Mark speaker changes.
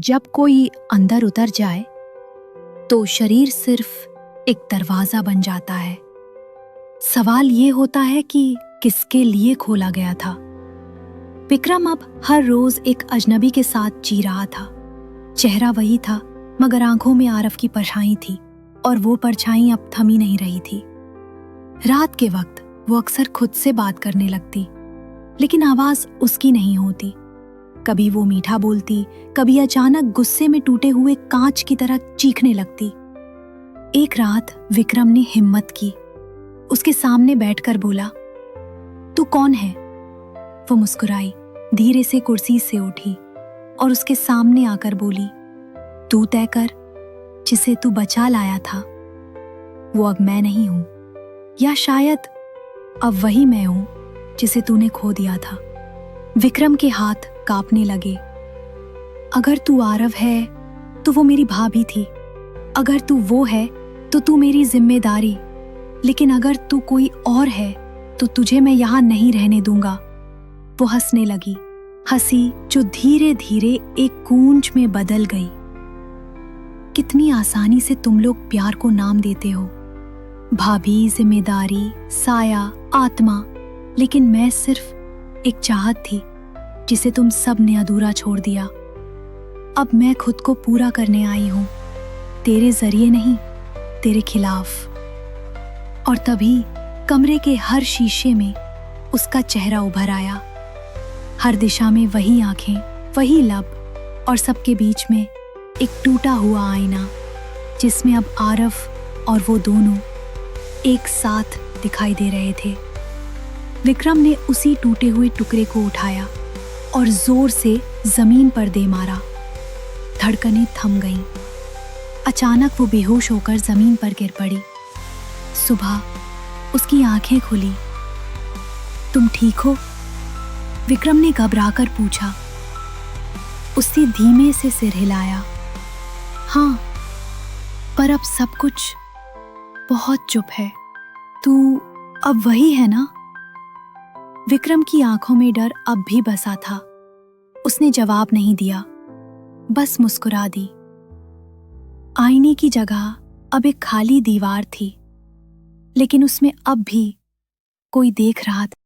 Speaker 1: जब कोई अंदर उतर जाए तो शरीर सिर्फ एक दरवाजा बन जाता है। सवाल ये होता है कि किसके लिए खोला गया था। विक्रम अब हर रोज एक अजनबी के साथ जी रहा था। चेहरा वही था, मगर आंखों में आरव की परछाई थी और वो परछाई अब थमी नहीं रही थी। रात के वक्त वो अक्सर खुद से बात करने लगती, लेकिन आवाज उसकी नहीं होती। कभी वो मीठा बोलती, कभी अचानक गुस्से में टूटे हुए कांच की तरह चीखने लगती। एक रात विक्रम ने हिम्मत की, उसके सामने बैठकर बोला, तू कौन है? वो मुस्कुराई, धीरे से कुर्सी से उठी और उसके सामने आकर बोली, तू तय कर, जिसे तू बचा लाया था वो अब मैं नहीं हूं, या शायद अब वही मैं हूं जिसे तूने खो दिया था। विक्रम के हाथ कांपने लगे। अगर तू आरव है तो वो मेरी भाभी थी, अगर तू वो है तो तू मेरी जिम्मेदारी, लेकिन अगर तू कोई और है तो तुझे मैं यहां नहीं रहने दूंगा। वो हंसने लगी, हंसी जो धीरे धीरे एक गूंज में बदल गई। कितनी आसानी से तुम लोग प्यार को नाम देते हो, भाभी, जिम्मेदारी, साया, आत्मा, लेकिन मैं सिर्फ एक चाहत थी जिसे तुम सब ने अधूरा छोड़ दिया। अब मैं खुद को पूरा करने आई हूं, तेरे जरिए नहीं, तेरे खिलाफ। और तभी कमरे के हर शीशे में उसका चेहरा उभर आया। हर दिशा में वही आंखें, वही लब, और सबके बीच में एक टूटा हुआ आईना जिसमें अब आरव और वो दोनों एक साथ दिखाई दे रहे थे। विक्रम ने उसी टूटे हुए टुकड़े को उठाया और जोर से जमीन पर दे मारा। धड़कनें थम गईं। अचानक वो बेहोश होकर जमीन पर गिर पड़ी। सुबह उसकी आंखें खुली। तुम ठीक हो? विक्रम ने घबराकर पूछा। उसने धीमे से सिर हिलाया। हाँ, पर अब सब कुछ बहुत चुप है। तू अब वही है ना? विक्रम की आंखों में डर अब भी बसा था। उसने जवाब नहीं दिया, बस मुस्कुरा दी। आईने की जगह अब एक खाली दीवार थी, लेकिन उसमें अब भी कोई देख रहा था।